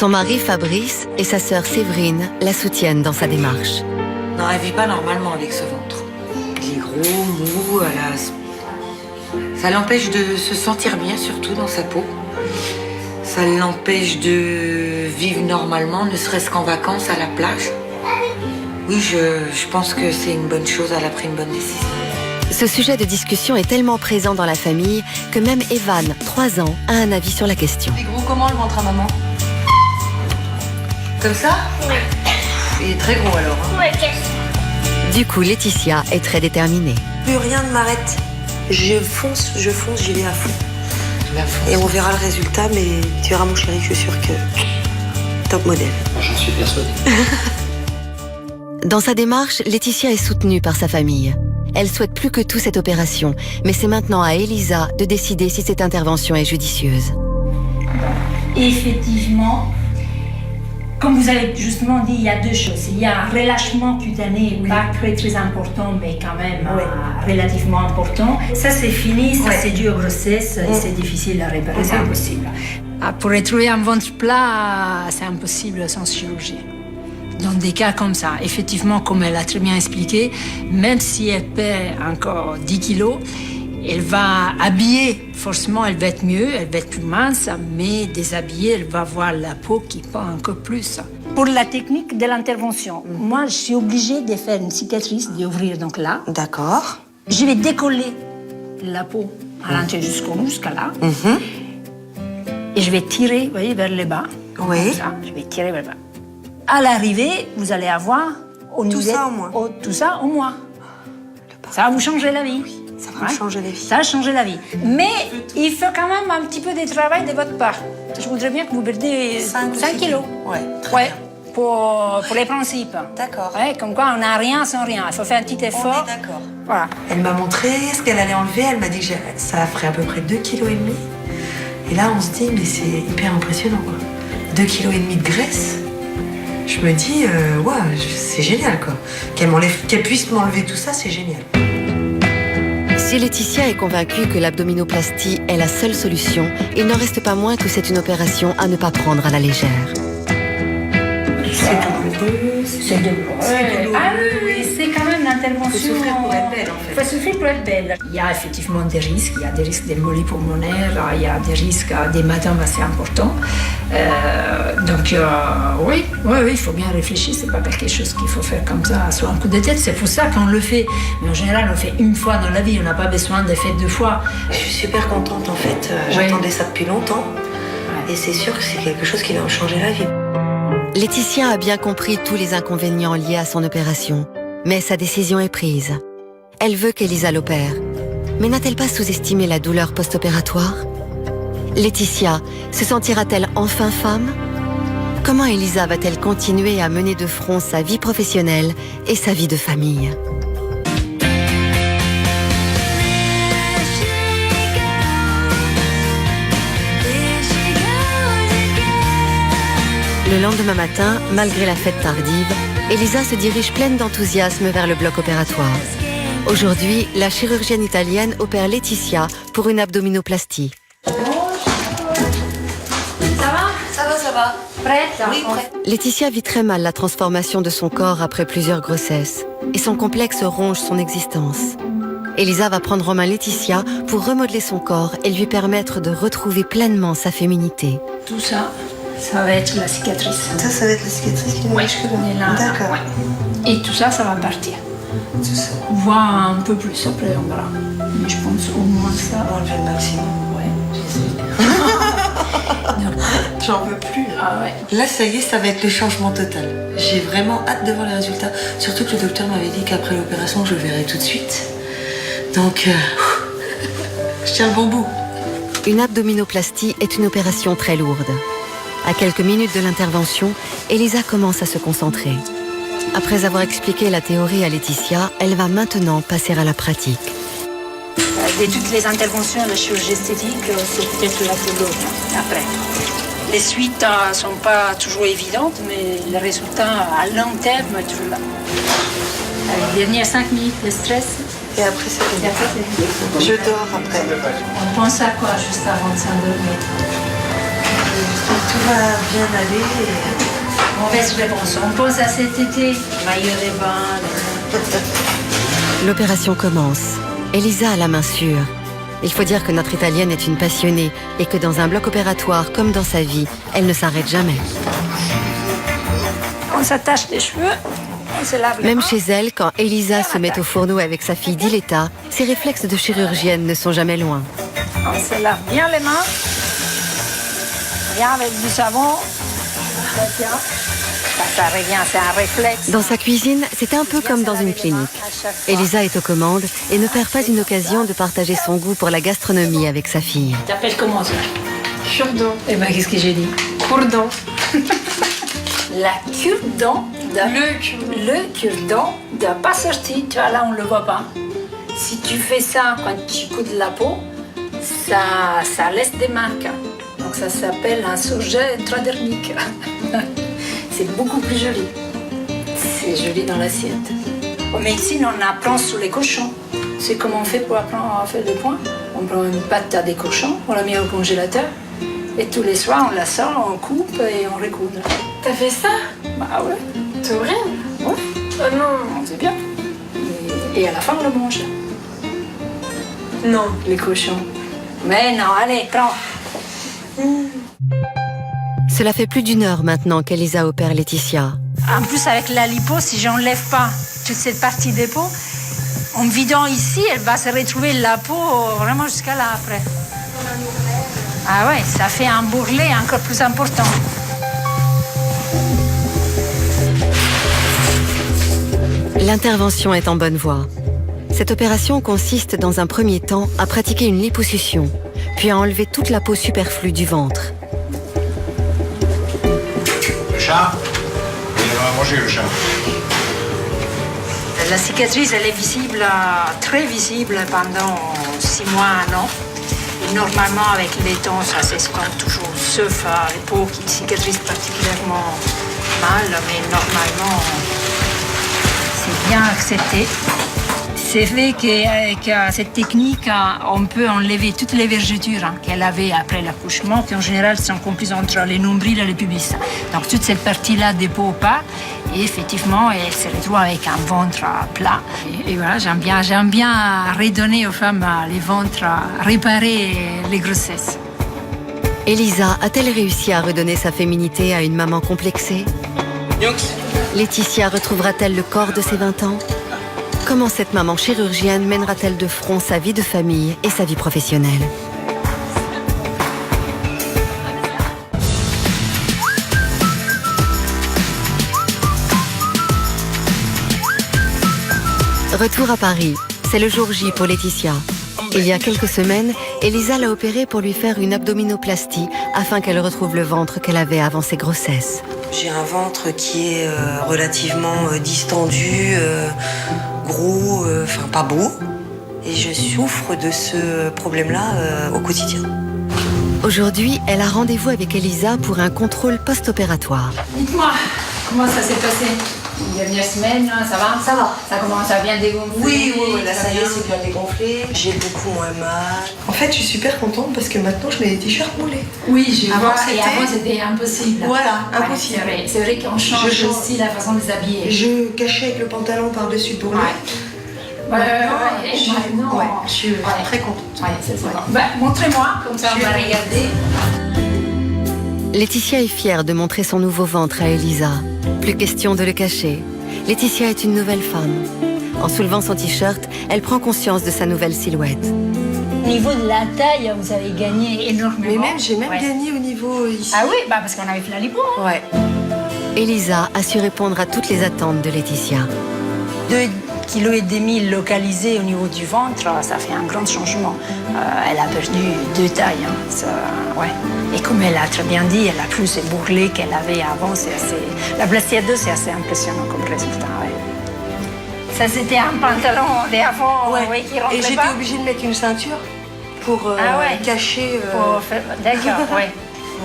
Son mari Fabrice et sa sœur Séverine la soutiennent dans sa démarche. Non, elle vit pas normalement avec ce ventre. Il est gros, mou, ça l'empêche de se sentir bien, surtout dans sa peau. Ça l'empêche de vivre normalement, ne serait-ce qu'en vacances à la plage. Oui, je pense que c'est une bonne chose, elle a pris une bonne décision. Ce sujet de discussion est tellement présent dans la famille que même Evan, 3 ans, a un avis sur la question. Il est gros comment le ventre à maman? Comme ça? Oui. Il est très gros alors. Ouais, Du coup, Laetitia est très déterminée. Plus rien ne m'arrête. Je fonce, j'y vais à fond. Et on verra le résultat, mais tu verras mon chéri, je suis sûre que top modèle. J'en suis persuadée. Dans sa démarche, Laetitia est soutenue par sa famille. Elle souhaite plus que tout cette opération, mais c'est maintenant à Elisa de décider si cette intervention est judicieuse. Effectivement, comme vous avez justement dit, il y a 2 choses. Il y a un relâchement cutané, pas très important, mais quand même relativement important. Ça, c'est fini, ça c'est dû aux grossesses, et c'est difficile à réparer, c'est impossible. Pour retrouver un ventre plat, c'est impossible sans chirurgie. Dans des cas comme ça, effectivement, comme elle a très bien expliqué, même si elle perd encore 10 kilos, elle va habiller, forcément elle va être mieux, elle va être plus mince, mais déshabillée, elle va avoir la peau qui pend encore plus. Pour la technique de l'intervention, moi je suis obligée de faire une cicatrice, d'ouvrir donc là. D'accord. Je vais décoller la peau à l'intérieur jusqu'à là. Et je vais tirer, vous voyez, vers le bas. Oui. Comme ça, je vais tirer vers le bas. À l'arrivée, vous allez avoir Tout ça au moins. Tout ça au moins. Ça va vous changer la vie. Ça va me changer la vie. Ça va changer la vie. Mais il faut quand même un petit peu de travail de votre part. Je voudrais bien que vous perdiez 5 kilos. Ouais, très bien. Pour les principes. D'accord. Ouais, comme quoi on n'a rien sans rien. Il faut faire un petit effort. On est d'accord. Voilà. Elle m'a montré ce qu'elle allait enlever. Elle m'a dit que ça ferait à peu près 2,5 kg. Et là, on se dit, mais c'est hyper impressionnant, quoi. 2,5 kg de graisse. Je me dis, ouais, c'est génial, quoi. Qu'elle puisse m'enlever tout ça, c'est génial. Si Laetitia est convaincue que l'abdominoplastie est la seule solution, il n'en reste pas moins que c'est une opération à ne pas prendre à la légère. C'est douloureux. C'est douloureux. Ah oui, c'est quand même une intervention. Il faut souffrir pour être belle, en fait. Il faut souffrir pour être belle. Il y a effectivement des risques. Il y a des risques d'embolie pulmonaire, il y a des risques d'hématome assez importants. Donc, oui, il faut bien réfléchir. C'est pas quelque chose qu'il faut faire comme ça, sur un coup de tête. C'est pour ça qu'on le fait. Mais en général, on le fait une fois dans la vie. On n'a pas besoin de le faire 2 fois. Je suis super contente, en fait. J'attendais ça depuis longtemps. Et c'est sûr que c'est quelque chose qui va me changer la vie. Laetitia a bien compris tous les inconvénients liés à son opération, mais sa décision est prise. Elle veut qu'Elisa l'opère. Mais n'a-t-elle pas sous-estimé la douleur post-opératoire? Laetitia se sentira-t-elle enfin femme? Comment Elisa va-t-elle continuer à mener de front sa vie professionnelle et sa vie de famille? Le lendemain matin, malgré la fête tardive, Elisa se dirige pleine d'enthousiasme vers le bloc opératoire. Aujourd'hui, la chirurgienne italienne opère Laetitia pour une abdominoplastie. Ça va? Ça va. Prête? Oui, prête. Laetitia vit très mal la transformation de son corps après plusieurs grossesses et son complexe ronge son existence. Elisa va prendre en main Laetitia pour remodeler son corps et lui permettre de retrouver pleinement sa féminité. Tout ça, ça va être la cicatrice. Ça va être la cicatrice qui va Oui, jusque on est là. là. D'accord. Ouais. Et tout ça, ça va partir. Tout ça. Voire un peu plus, après on verra. Mais je pense au moins ça. On va enlever le maximum. Ouais, j'essaie. J'en peux plus. Ah ouais. Là, ça y est, ça va être le changement total. J'ai vraiment hâte de voir les résultats. Surtout que le docteur m'avait dit qu'après l'opération, je verrai tout de suite. Donc, je tiens le bon bout. Une abdominoplastie est une opération très lourde. À quelques minutes de l'intervention, Elisa commence à se concentrer. Après avoir expliqué la théorie à Laetitia, elle va maintenant passer à la pratique. De toutes les interventions de chirurgie esthétique, c'est peut-être la plus lourde après. Les suites ne sont pas toujours évidentes, mais le résultat à long terme est toujours là. Les dernières 5 minutes de stress. Et après, c'est fini. Et après, c'est fini. Je dors après. On pense à quoi juste avant de s'endormir? tout va bien aller. Mauvaise réponse. On pense à cet été. Maillot de bain. L'opération commence. Elisa a la main sûre. Il faut dire que notre Italienne est une passionnée et que dans un bloc opératoire comme dans sa vie, elle ne s'arrête jamais. On s'attache les cheveux. On se lave les Même mains. chez elle, quand Elisa se met au fourneau avec sa fille Diletta, ses réflexes de chirurgienne ne sont jamais loin. On se lave bien les mains. Bien avec du savon. Ça revient, c'est un réflexe. Dans sa cuisine, c'est un peu comme dans une clinique. Elisa est aux commandes et ne perd pas une occasion de partager son goût pour la gastronomie avec sa fille. Tu t'appelles comment ça? Cure-dent. Eh ben, qu'est-ce que j'ai dit? Cure-dent. La cure-dent le cure-dent n'est pas sorti. Tu vois, là, on ne le voit pas. Si tu fais ça quand tu coudes la peau, ça laisse des marques. Donc ça s'appelle un surjet intradermique. C'est beaucoup plus joli. C'est joli dans l'assiette. En médecine, on apprend sur les cochons. C'est comment on fait pour apprendre à faire des points. On prend une pâte à des cochons, on la met au congélateur. Et tous les soirs, on la sort, on coupe et on recoude. T'as fait ça? Bah ouais. C'est vrai? Ouais. Oh non. C'est bien. Et à la fin, on le mange. Non. Les cochons. Mais non, allez, prends. Cela fait plus d'1 heure maintenant qu'Elisa opère Laetitia. En plus, avec la lipo, si j'enlève pas toute cette partie des peaux, en vidant ici, elle va se retrouver la peau vraiment jusqu'à là après. Ah ouais, ça fait un bourrelet encore plus important. L'intervention est en bonne voie. Cette opération consiste dans un premier temps à pratiquer une liposuction, puis à enlever toute la peau superflue du ventre. Le chat? Il va manger le chat. La cicatrice, elle est visible, très visible pendant 6 mois, 1 an. Et normalement, avec les temps, ça s'escompte toujours, sauf les peaux qui cicatrisent particulièrement mal, mais normalement, c'est bien accepté. C'est vrai qu'avec cette technique, on peut enlever toutes les vergetures qu'elle avait après l'accouchement, qui en général sont comprises entre les nombrils et les pubis. Donc toute cette partie-là des peaux part, et effectivement, elle se retrouve avec un ventre plat. Et voilà, j'aime bien redonner aux femmes les ventres, réparer les grossesses. Elisa a-t-elle réussi à redonner sa féminité à une maman complexée? Laetitia retrouvera-t-elle le corps de ses 20 ans? Comment cette maman chirurgienne mènera-t-elle de front sa vie de famille et sa vie professionnelle? Retour à Paris, c'est le jour J pour Laetitia. Il y a quelques semaines, Elisa l'a opérée pour lui faire une abdominoplastie afin qu'elle retrouve le ventre qu'elle avait avant ses grossesses. J'ai un ventre qui est relativement distendu, gros, enfin pas beau. Et je souffre de ce problème-là au quotidien. Aujourd'hui, elle a rendez-vous avec Elisa pour un contrôle post-opératoire. Dites-moi, comment ça s'est passé? La dernière semaine, ça va? Ça va. Ça commence à bien dégonfler? Oui, là ça y est, c'est bien dégonflé. J'ai beaucoup moins mal. En fait, je suis super contente parce que maintenant je mets des t-shirts moulés. Oui, je Avant, vois. c'était- Et avant, c'était impossible. Voilà, Ouais, impossible. c'est vrai qu'on change Je- aussi la façon de s'habiller. Je cachais avec le pantalon par-dessus pour Ouais. lui. Ouais, je, maintenant, ouais, je suis ouais. très contente. Ouais, c'est bon. Bah, montrez-moi, comme ça on va regarder. Laetitia est fière de montrer son nouveau ventre à Elisa. Plus question de le cacher. Laetitia est une nouvelle femme. En soulevant son t-shirt, elle prend conscience de sa nouvelle silhouette. Au niveau de la taille, vous avez gagné énormément. Mais j'ai Ouais. gagné au niveau ici. Ah oui, bah parce qu'on avait fait la lipo. Ouais. Elisa a su répondre à toutes les attentes de Laetitia. 2,5 kg localisés au niveau du ventre, ça fait un grand changement. Elle a perdu 2 tailles. Hein. Ça, ouais. Et comme elle a très bien dit, elle a plus ces bourrelets qu'elle avait avant. C'est assez... La plastie à 2, c'est assez impressionnant comme résultat. Ouais. Ça, c'était un pantalon d'avant qui rentrait Et j'étais pas. obligée de mettre une ceinture pour cacher. Pour faire- D'accord, oui.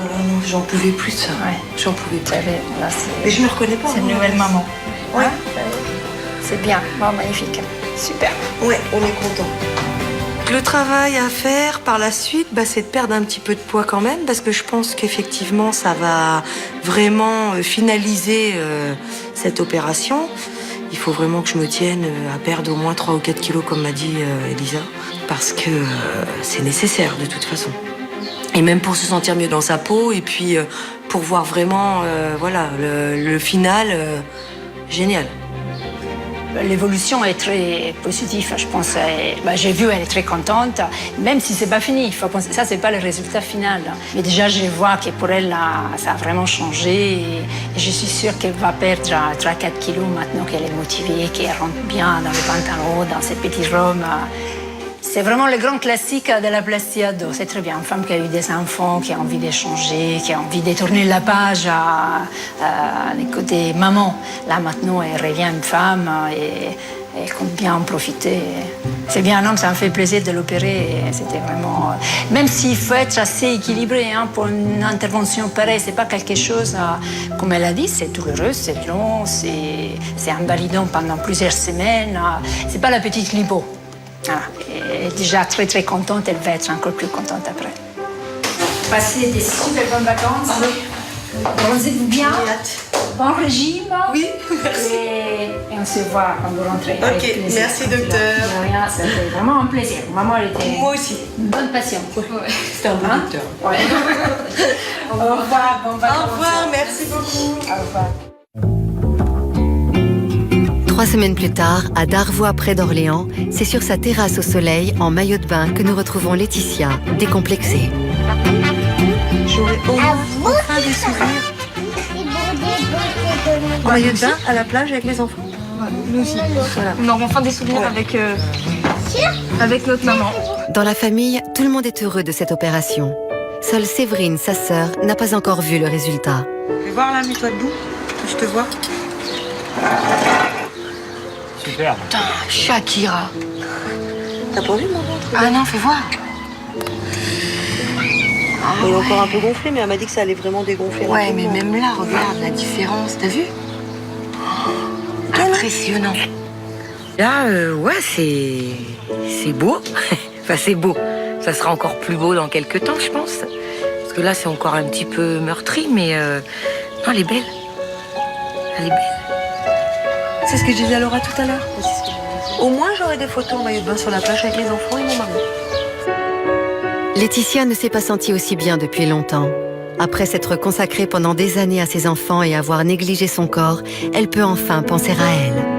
Non, j'en pouvais plus de ça. Ouais. J'en pouvais plus. Là, Mais je me reconnais pas. c'est une moi. nouvelle maman. Ouais. Hein c'est bien, bon, magnifique. Super. Ouais, on est content. Donc le travail à faire par la suite, c'est de perdre un petit peu de poids quand même, parce que je pense qu'effectivement ça va vraiment finaliser cette opération. Il faut vraiment que je me tienne à perdre au moins 3 ou 4 kilos, comme m'a dit Elisa, parce que c'est nécessaire de toute façon. Et même pour se sentir mieux dans sa peau, et puis pour voir vraiment le final génial. L'évolution est très positive, je pense. J'ai vu, elle est très contente, même si c'est pas fini. Il faut penser, ça, c'est pas le résultat final. Mais déjà, je vois que pour elle, ça a vraiment changé. Et je suis sûre qu'elle va perdre 3-4 kilos maintenant qu'elle est motivée, qu'elle rentre bien dans les pantalons, dans ses petites robes. C'est vraiment le grand classique de la plastie ado. C'est très bien. Une femme qui a eu des enfants, qui a envie d'échanger, qui a envie de tourner la page du côté maman. Là, maintenant, elle revient une femme et elle compte bien en profiter. C'est bien un homme, ça me fait plaisir de l'opérer. C'était vraiment... Même s'il faut être assez équilibré pour une intervention pareille, c'est pas quelque chose, comme elle a dit, c'est douloureux, c'est long, c'est invalidant pendant plusieurs semaines. C'est pas la petite lipo. Elle est déjà très très contente, elle va être encore plus contente après. Passez des super bonnes vacances. Bronzez-vous bien. Bon régime. Oui, merci. Et on se voit quand vous rentrez. Ok, merci docteur. De rien, ça fait vraiment un plaisir. Maman, elle était Moi aussi. une bonne patiente. C'était un bon docteur. Ouais. Au revoir, bon vacances. Au revoir, merci beaucoup. Au revoir. 3 semaines plus tard, à Darvois près d'Orléans, c'est sur sa terrasse au soleil, en maillot de bain, que nous retrouvons Laetitia, décomplexée. J'aurais au moins enfin des souvenirs. En maillot de bain, à la plage avec les enfants. Nous aussi. Voilà. On aura enfin des souvenirs avec notre maman. Dans la famille, tout le monde est heureux de cette opération. Seule Séverine, sa sœur, n'a pas encore vu le résultat. Fais voir là, mets-toi debout, que je te vois. Super. Putain, Shakira. T'as pas vu mon ventre? Ah non, fais voir. Il est encore un peu gonflé, mais elle m'a dit que ça allait vraiment dégonfler. Ouais, mais même là, regarde la différence, t'as vu? Impressionnant. Là, c'est beau. Enfin, c'est beau. Ça sera encore plus beau dans quelques temps, je pense. Parce que là, c'est encore un petit peu meurtri, mais non, elle est belle. Elle est belle. C'est ce que je disais à Laura tout à l'heure. Au moins, j'aurai des photos en maillot de bain sur la plage avec les enfants et mon mari. Laetitia ne s'est pas sentie aussi bien depuis longtemps. Après s'être consacrée pendant des années à ses enfants et avoir négligé son corps, elle peut enfin penser à elle.